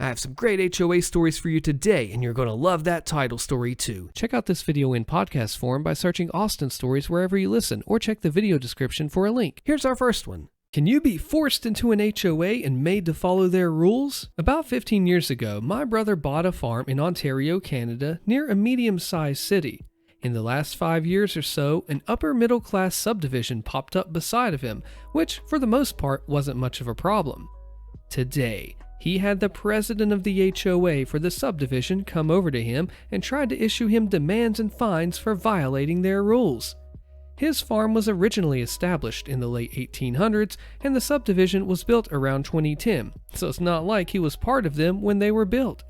I have some great HOA stories for you today, and you're going to love that title story too. Check out this video in podcast form by searching Austin Stories wherever you listen, or check the video description for a link. Here's our first one. Can you be forced into an HOA and made to follow their rules? About 15 years ago, my brother bought a farm in Ontario, Canada, near a medium-sized city. In the last 5 years or so, an upper middle class subdivision popped up beside of him, which for the most part wasn't much of a problem. Today, he had the president of the HOA for the subdivision come over to him and tried to issue him demands and fines for violating their rules. His farm was originally established in the late 1800s, and the subdivision was built around 2010, so it's not like he was part of them when they were built.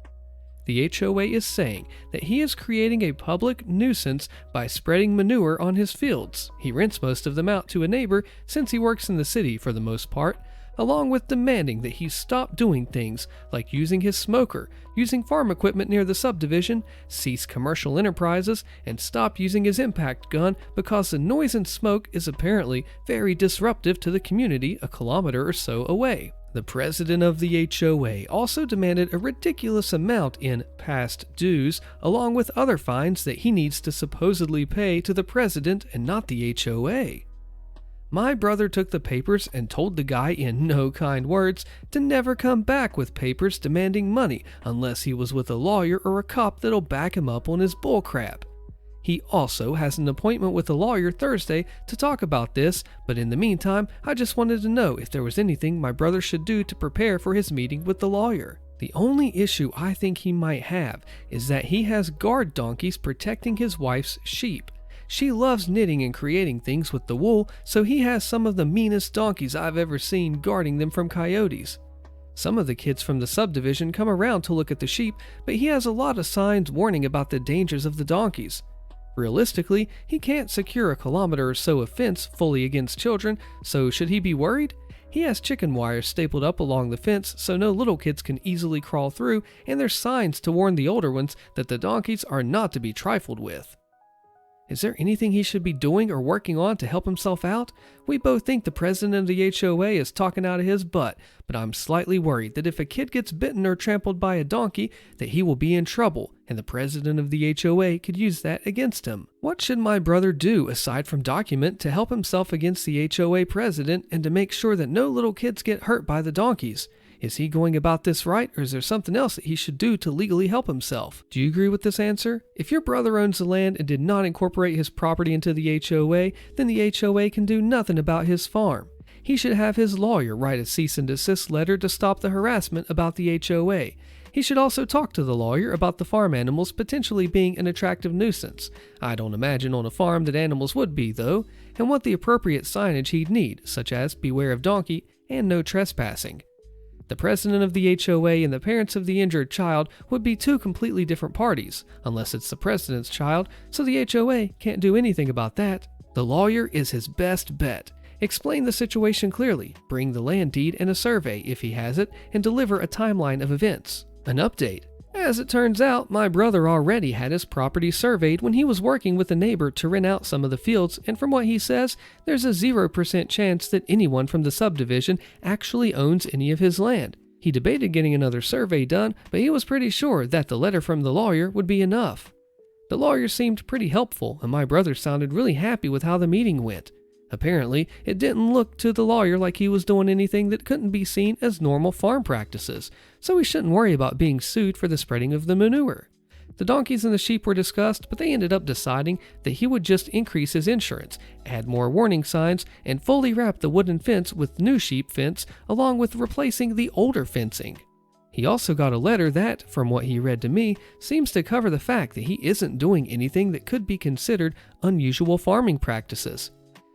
The HOA is saying that he is creating a public nuisance by spreading manure on his fields. He rents most of them out to a neighbor since he works in the city for the most part, along with demanding that he stop doing things like using his smoker, using farm equipment near the subdivision, cease commercial enterprises, and stop using his impact gun because the noise and smoke is apparently very disruptive to the community a kilometer or so away. The president of the HOA also demanded a ridiculous amount in past dues, along with other fines that he needs to supposedly pay to the president and not the HOA. My brother took the papers and told the guy in no kind words to never come back with papers demanding money unless he was with a lawyer or a cop that'll back him up on his bullcrap. He also has an appointment with a lawyer Thursday to talk about this, but in the meantime, I just wanted to know if there was anything my brother should do to prepare for his meeting with the lawyer. The only issue I think he might have is that he has guard donkeys protecting his wife's sheep. She loves knitting and creating things with the wool, so he has some of the meanest donkeys I've ever seen guarding them from coyotes. Some of the kids from the subdivision come around to look at the sheep, but he has a lot of signs warning about the dangers of the donkeys. Realistically, he can't secure a kilometer or so of fence fully against children, so should he be worried? He has chicken wires stapled up along the fence so no little kids can easily crawl through, and there's signs to warn the older ones that the donkeys are not to be trifled with. Is there anything he should be doing or working on to help himself out? We both think the president of the HOA is talking out of his butt, but I'm slightly worried that if a kid gets bitten or trampled by a donkey, that he will be in trouble, and the president of the HOA could use that against him. What should my brother do aside from document to help himself against the HOA president and to make sure that no little kids get hurt by the donkeys? Is he going about this right, or is there something else that he should do to legally help himself? Do you agree with this answer? If your brother owns the land and did not incorporate his property into the HOA, then the HOA can do nothing about his farm. He should have his lawyer write a cease and desist letter to stop the harassment about the HOA. He should also talk to the lawyer about the farm animals potentially being an attractive nuisance. I don't imagine on a farm that animals would be, though, and what the appropriate signage he'd need, such as beware of donkey and no trespassing. The president of the HOA and the parents of the injured child would be two completely different parties, unless it's the president's child, so the HOA can't do anything about that. The lawyer is his best bet. Explain the situation clearly, bring the land deed and a survey if he has it, and deliver a timeline of events. An update. As it turns out, my brother already had his property surveyed when he was working with a neighbor to rent out some of the fields, and from what he says, there's a 0% chance that anyone from the subdivision actually owns any of his land. He debated getting another survey done, but he was pretty sure that the letter from the lawyer would be enough. The lawyer seemed pretty helpful, and my brother sounded really happy with how the meeting went. Apparently, it didn't look to the lawyer like he was doing anything that couldn't be seen as normal farm practices, so he shouldn't worry about being sued for the spreading of the manure. The donkeys and the sheep were discussed, but they ended up deciding that he would just increase his insurance, add more warning signs, and fully wrap the wooden fence with new sheep fence, along with replacing the older fencing. He also got a letter that, from what he read to me, seems to cover the fact that he isn't doing anything that could be considered unusual farming practices.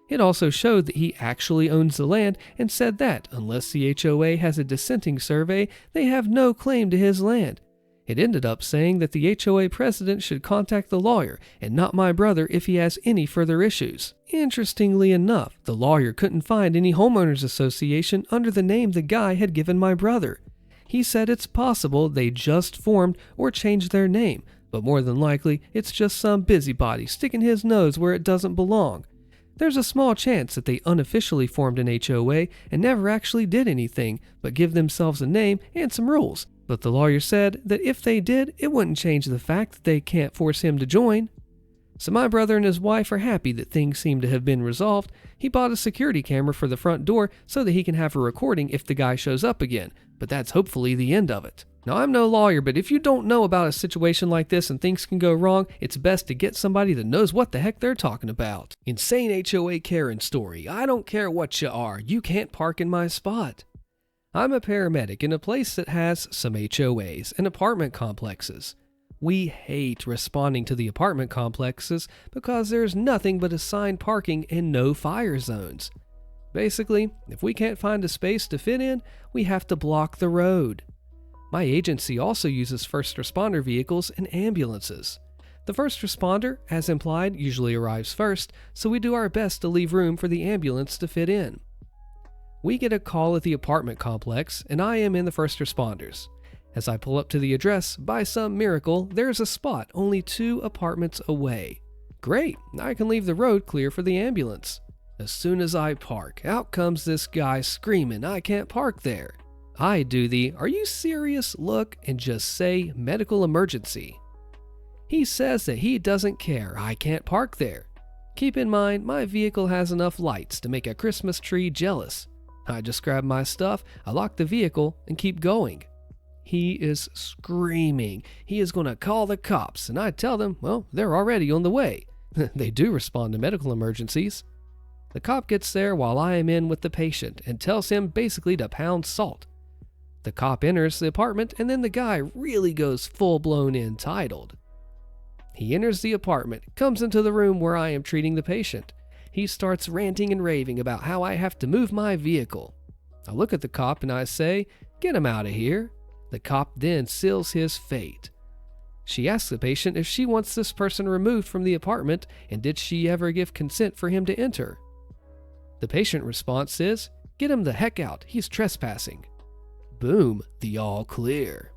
It also showed that he actually owns the land and said that, unless the HOA has a dissenting survey, they have no claim to his land. It ended up saying that the HOA president should contact the lawyer and not my brother if he has any further issues. Interestingly enough, the lawyer couldn't find any homeowners association under the name the guy had given my brother. He said it's possible they just formed or changed their name, but more than likely it's just some busybody sticking his nose where it doesn't belong. There's a small chance that they unofficially formed an HOA and never actually did anything but give themselves a name and some rules. But the lawyer said that if they did, it wouldn't change the fact that they can't force him to join. So my brother and his wife are happy that things seem to have been resolved. He bought a security camera for the front door so that he can have a recording if the guy shows up again, but that's hopefully the end of it. Now, I'm no lawyer, but if you don't know about a situation like this and things can go wrong, it's best to get somebody that knows what the heck they're talking about. Insane HOA Karen story. I don't care what you are, you can't park in my spot. I'm a paramedic in a place that has some HOAs and apartment complexes. We hate responding to the apartment complexes because there's nothing but assigned parking and no fire zones. Basically, if we can't find a space to fit in, we have to block the road. My agency also uses first responder vehicles and ambulances. The first responder, as implied, usually arrives first, so we do our best to leave room for the ambulance to fit in. We get a call at the apartment complex, and I am in the first responders. As I pull up to the address, by some miracle, there's a spot only 2 apartments away. Great, I can leave the road clear for the ambulance. As soon as I park, out comes this guy screaming I can't park there. I do the "Are you serious?" look and just say medical emergency. He says that he doesn't care, I can't park there. Keep in mind, my vehicle has enough lights to make a Christmas tree jealous. I just grab my stuff, I lock the vehicle, and keep going. He is screaming. He is going to call the cops, and I tell them, well, they're already on the way. They do respond to medical emergencies. The cop gets there while I am in with the patient and tells him basically to pound salt. The cop enters the apartment, and then the guy really goes full-blown entitled. He enters the apartment, comes into the room where I am treating the patient. He starts ranting and raving about how I have to move my vehicle. I look at the cop and I say, "Get him out of here." The cop then seals his fate. She asks the patient if she wants this person removed from the apartment and did she ever give consent for him to enter. The patient response is, "Get him the heck out, he's trespassing." Boom, the all clear.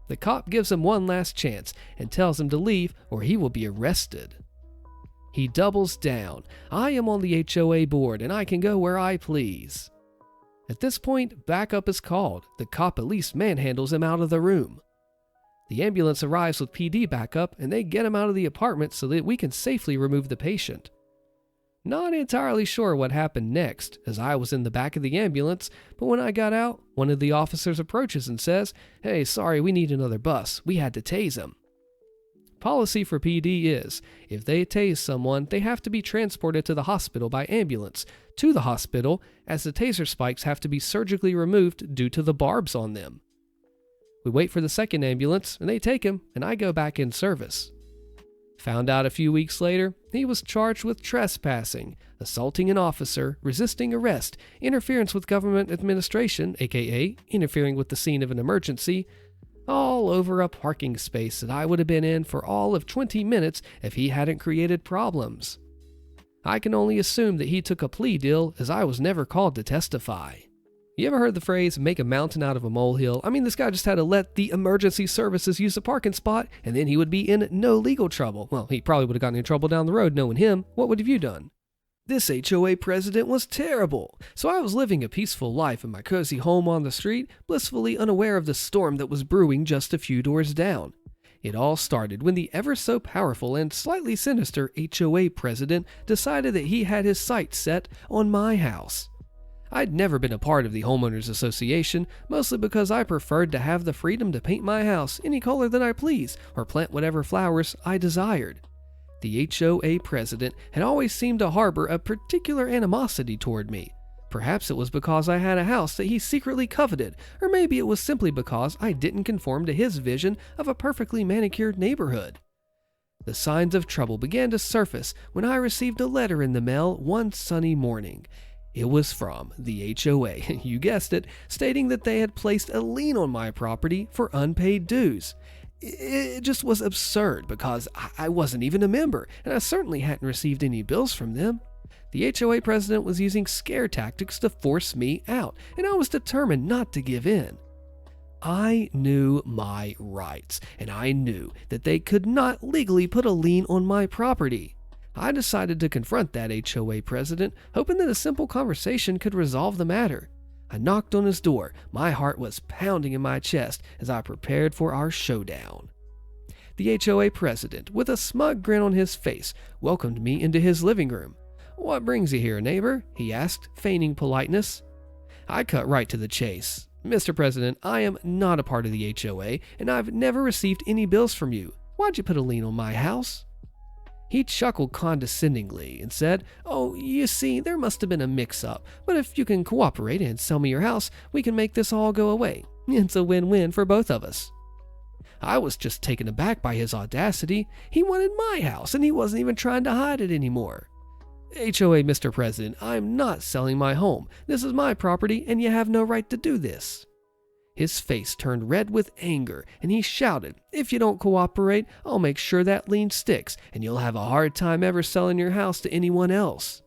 The cop gives him one last chance and tells him to leave or he will be arrested. He doubles down. I am on the HOA board and I can go where I please. At this point, backup is called. The cop at least manhandles him out of the room. The ambulance arrives with PD backup and they get him out of the apartment so that we can safely remove the patient. Not entirely sure what happened next, as I was in the back of the ambulance, but when I got out, one of the officers approaches and says, "Hey, sorry, we need another bus. We had to tase him." Policy for PD is, if they tase someone, they have to be transported to the hospital by ambulance, to the hospital, as the taser spikes have to be surgically removed due to the barbs on them. We wait for the second ambulance, and they take him, and I go back in service. Found out a few weeks later, he was charged with trespassing, assaulting an officer, resisting arrest, interference with government administration, aka interfering with the scene of an emergency, all over a parking space that I would have been in for all of 20 minutes if he hadn't created problems. I can only assume that he took a plea deal, as I was never called to testify. You ever heard the phrase, make a mountain out of a molehill? I mean, this guy just had to let the emergency services use the parking spot, and then he would be in no legal trouble. Well, he probably would have gotten in trouble down the road knowing him. What would have you done? This HOA president was terrible. So I was living a peaceful life in my cozy home on the street, blissfully unaware of the storm that was brewing just a few doors down. It all started when the ever so powerful and slightly sinister HOA president decided that he had his sights set on my house. I'd never been a part of the homeowners association, mostly because I preferred to have the freedom to paint my house any color that I please or plant whatever flowers I desired. The HOA president had always seemed to harbor a particular animosity toward me. Perhaps it was because I had a house that he secretly coveted, or maybe it was simply because I didn't conform to his vision of a perfectly manicured neighborhood. The signs of trouble began to surface when I received a letter in the mail one sunny morning. It was from the HOA, you guessed it, stating that they had placed a lien on my property for unpaid dues. It just was absurd because I wasn't even a member, and I certainly hadn't received any bills from them. The HOA president was using scare tactics to force me out, and I was determined not to give in. I knew my rights, and I knew that they could not legally put a lien on my property. I decided to confront that HOA president, hoping that a simple conversation could resolve the matter. I knocked on his door. My heart was pounding in my chest as I prepared for our showdown. The HOA president, with a smug grin on his face, welcomed me into his living room. "What brings you here, neighbor?" he asked, feigning politeness. I cut right to the chase. "Mr. President, I am not a part of the HOA, and I've never received any bills from you. Why'd you put a lien on my house?" He chuckled condescendingly and said, "Oh, you see, there must have been a mix-up, but if you can cooperate and sell me your house, we can make this all go away. It's a win-win for both of us." I was just taken aback by his audacity. He wanted my house, and he wasn't even trying to hide it anymore. "HOA, Mr. President, I'm not selling my home. This is my property, and you have no right to do this." His face turned red with anger, and he shouted, "If you don't cooperate, I'll make sure that lien sticks, and you'll have a hard time ever selling your house to anyone else."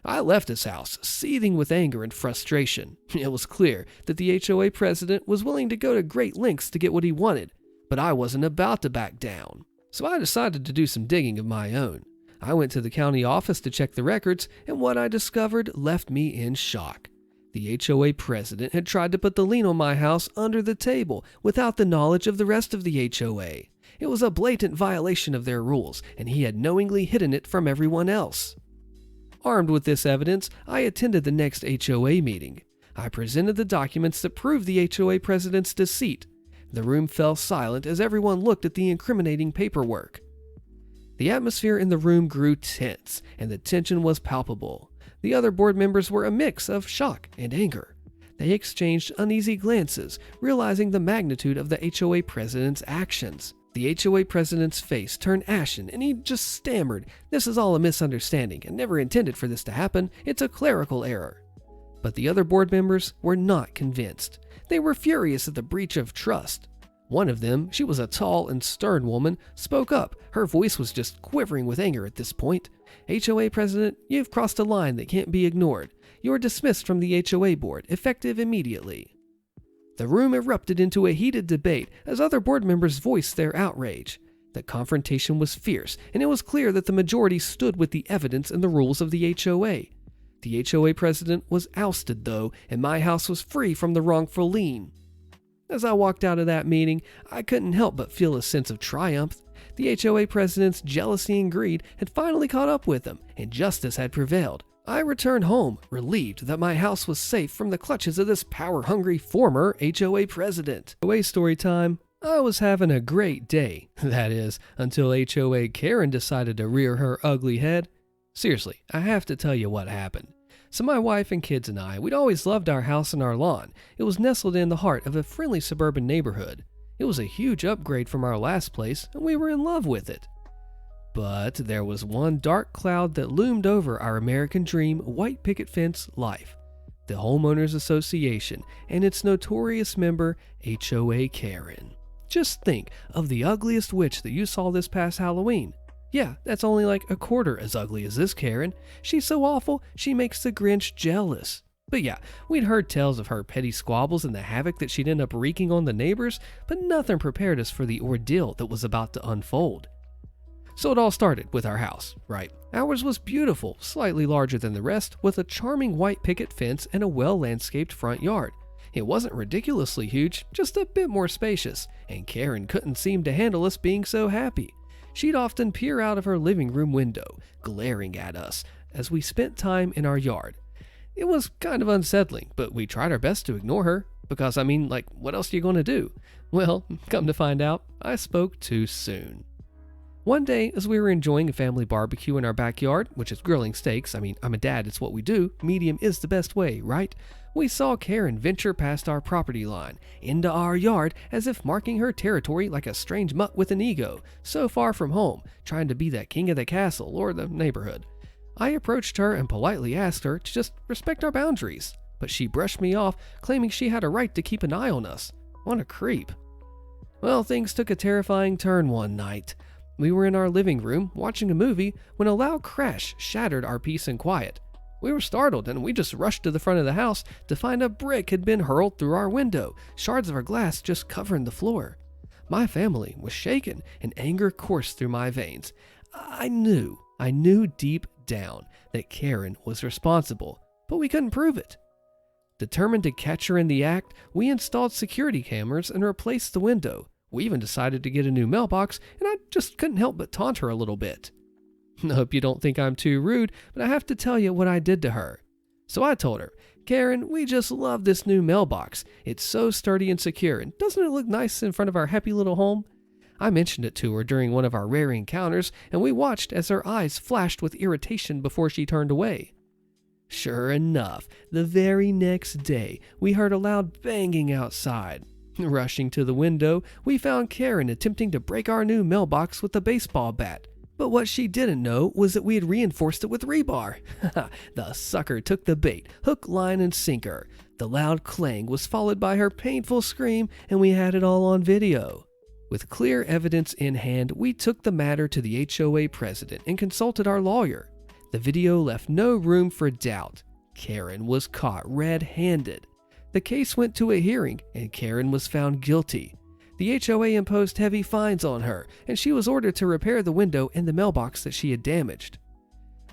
I left his house, seething with anger and frustration. It was clear that the HOA president was willing to go to great lengths to get what he wanted, but I wasn't about to back down. So I decided to do some digging of my own. I went to the county office to check the records, and what I discovered left me in shock. The HOA president had tried to put the lien on my house under the table without the knowledge of the rest of the HOA. It was a blatant violation of their rules, and he had knowingly hidden it from everyone else. Armed with this evidence, I attended the next HOA meeting. I presented the documents that proved the HOA president's deceit. The room fell silent as everyone looked at the incriminating paperwork. The atmosphere in the room grew tense, and the tension was palpable. The other board members were a mix of shock and anger. They exchanged uneasy glances, realizing the magnitude of the HOA president's actions. The HOA president's face turned ashen, and he just stammered, "This is all a misunderstanding, and never intended for this to happen. It's a clerical error." But the other board members were not convinced. They were furious at the breach of trust. One of them, she was a tall and stern woman, spoke up. Her voice was just quivering with anger at this point. "HOA president, you've crossed a line that can't be ignored. You're dismissed from the HOA board, effective immediately." The room erupted into a heated debate as other board members voiced their outrage. The confrontation was fierce, and it was clear that the majority stood with the evidence and the rules of the HOA. The HOA president was ousted, though, and my house was free from the wrongful lien. As I walked out of that meeting, I couldn't help but feel a sense of triumph. The HOA president's jealousy and greed had finally caught up with him, and justice had prevailed. I returned home, relieved that my house was safe from the clutches of this power-hungry former HOA president. HOA story time. I was having a great day, that is, until HOA Karen decided to rear her ugly head. Seriously, I have to tell you what happened. So my wife and kids and I, we'd always loved our house and our lawn. It was nestled in the heart of a friendly suburban neighborhood. It was a huge upgrade from our last place, and we were in love with it. But there was one dark cloud that loomed over our American dream white picket fence life: the Homeowners Association and its notorious member, HOA Karen. Just think of the ugliest witch that you saw this past Halloween. Yeah, that's only like a quarter as ugly as this Karen. She's so awful, she makes the Grinch jealous. But yeah, we'd heard tales of her petty squabbles and the havoc that she'd end up wreaking on the neighbors, but nothing prepared us for the ordeal that was about to unfold. So it all started with our house, right? Ours was beautiful, slightly larger than the rest, with a charming white picket fence and a well-landscaped front yard. It wasn't ridiculously huge, just a bit more spacious, and Karen couldn't seem to handle us being so happy. She'd often peer out of her living room window, glaring at us, as we spent time in our yard. It was kind of unsettling, but we tried our best to ignore her, because what else are you going to do? Well, come to find out, I spoke too soon. One day, as we were enjoying a family barbecue in our backyard, which is grilling steaks, I'm a dad, it's what we do, medium is the best way, right? We saw Karen venture past our property line, into our yard, as if marking her territory like a strange mutt with an ego, so far from home, trying to be the king of the castle or the neighborhood. I approached her and politely asked her to just respect our boundaries, but she brushed me off, claiming she had a right to keep an eye on us. What a creep. Well, things took a terrifying turn one night. We were in our living room watching a movie when a loud crash shattered our peace and quiet. We were startled and we just rushed to the front of the house to find a brick had been hurled through our window, shards of our glass just covering the floor. My family was shaken and anger coursed through my veins. I knew deep down that Karen was responsible, but we couldn't prove it. Determined to catch her in the act, we installed security cameras and replaced the window. We even decided to get a new mailbox, and I just couldn't help but taunt her a little bit. I hope you don't think I'm too rude, but I have to tell you what I did to her. So I told her, "Karen, we just love this new mailbox. It's so sturdy and secure, and doesn't it look nice in front of our happy little home?" I mentioned it to her during one of our rare encounters, and we watched as her eyes flashed with irritation before she turned away. Sure enough, the very next day, we heard a loud banging outside. Rushing to the window, we found Karen attempting to break our new mailbox with a baseball bat. But what she didn't know was that we had reinforced it with rebar. The sucker took the bait, hook, line, and sinker. The loud clang was followed by her painful scream, and we had it all on video. With clear evidence in hand, we took the matter to the HOA president and consulted our lawyer. The video left no room for doubt. Karen was caught red-handed. The case went to a hearing, and Karen was found guilty. The HOA imposed heavy fines on her, and she was ordered to repair the window and the mailbox that she had damaged.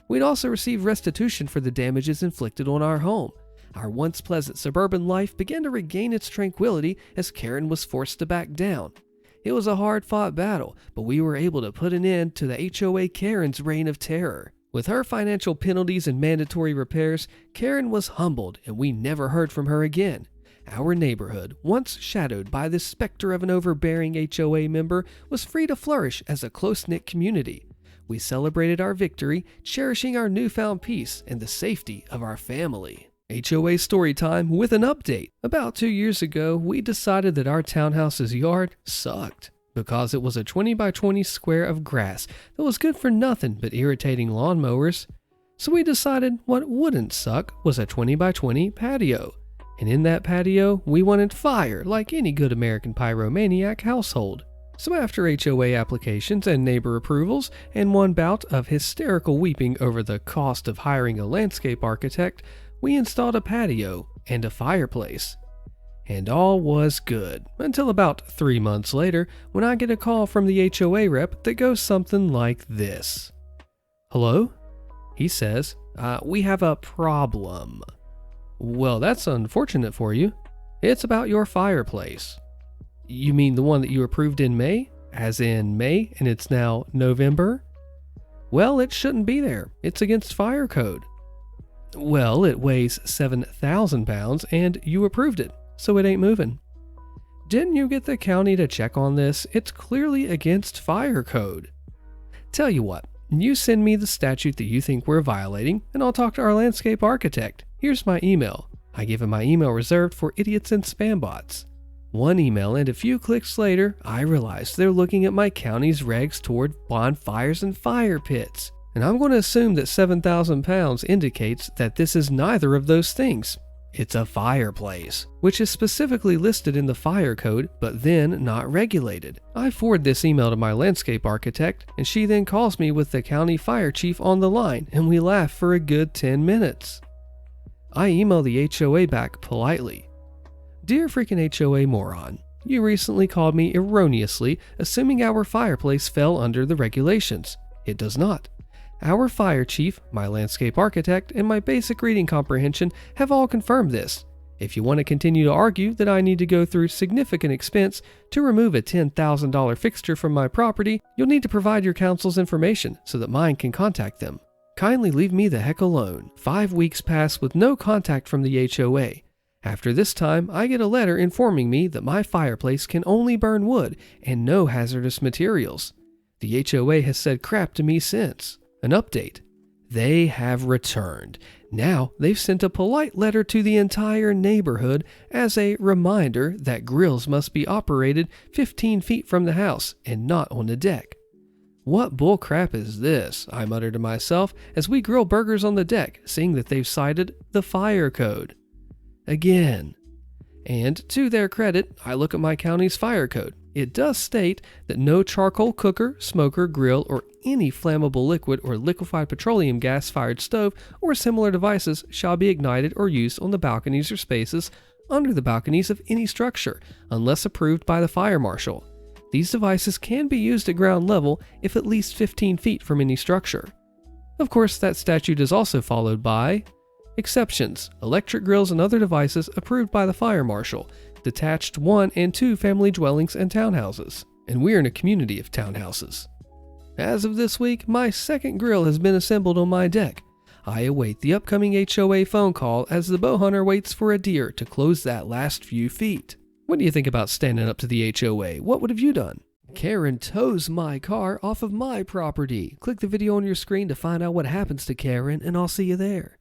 We'd also received restitution for the damages inflicted on our home. Our once pleasant suburban life began to regain its tranquility as Karen was forced to back down. It was a hard-fought battle, but we were able to put an end to the HOA Karen's reign of terror. With her financial penalties and mandatory repairs, Karen was humbled, and we never heard from her again. Our neighborhood, once shadowed by the specter of an overbearing HOA member, was free to flourish as a close-knit community. We celebrated our victory, cherishing our newfound peace and the safety of our family. HOA Storytime with an update. About 2 years ago, we decided that our townhouse's yard sucked because it was a 20 by 20 square of grass that was good for nothing but irritating lawnmowers. So we decided what wouldn't suck was a 20 by 20 patio. And in that patio, we wanted fire like any good American pyromaniac household. So after HOA applications and neighbor approvals, and one bout of hysterical weeping over the cost of hiring a landscape architect, we installed a patio and a fireplace. And all was good, until about 3 months later, when I get a call from the HOA rep that goes something like this. "Hello?" He says, "We have a problem." "Well, that's unfortunate for you. It's about your fireplace." "You mean the one that you approved in May? As in May, and it's now November?" "Well, it shouldn't be there. It's against fire code." "Well, it weighs 7,000 pounds, and you approved it, so it ain't moving." "Didn't you get the county to check on this? It's clearly against fire code." "Tell you what, you send me the statute that you think we're violating, and I'll talk to our landscape architect. Here's my email." I give him my email reserved for idiots and spam bots. One email, and a few clicks later, I realize they're looking at my county's regs toward bonfires and fire pits. And I'm going to assume that 7,000 pounds indicates that this is neither of those things. It's a fireplace, which is specifically listed in the fire code, but then not regulated. I forward this email to my landscape architect, and she then calls me with the county fire chief on the line, and we laugh for a good 10 minutes. I email the HOA back politely. "Dear freaking HOA moron, you recently called me erroneously, assuming our fireplace fell under the regulations. It does not. Our fire chief, my landscape architect, and my basic reading comprehension have all confirmed this. If you want to continue to argue that I need to go through significant expense to remove a $10,000 fixture from my property, you'll need to provide your counsel's information so that mine can contact them. Kindly leave me the heck alone." 5 weeks pass with no contact from the HOA. After this time, I get a letter informing me that my fireplace can only burn wood and no hazardous materials. The HOA has said crap to me since. An update. They have returned. Now they've sent a polite letter to the entire neighborhood as a reminder that grills must be operated 15 feet from the house and not on the deck. What bull crap is this? I mutter to myself as we grill burgers on the deck, seeing that they've cited the fire code. Again. And to their credit, I look at my county's fire code. It does state that no charcoal cooker, smoker, grill, or any flammable liquid or liquefied petroleum gas-fired stove or similar devices shall be ignited or used on the balconies or spaces under the balconies of any structure, unless approved by the fire marshal. These devices can be used at ground level if at least 15 feet from any structure. Of course, that statute is also followed by Exceptions: electric grills and other devices approved by the fire marshal, detached 1 and 2 family dwellings and townhouses. And we're in a community of townhouses. As of this week, my second grill has been assembled on my deck. I await the upcoming HOA phone call as the bow hunter waits for a deer to close that last few feet. What do you think about standing up to the HOA? What would have you done? Karen tows my car off of my property. Click the video on your screen to find out what happens to Karen, and I'll see you there.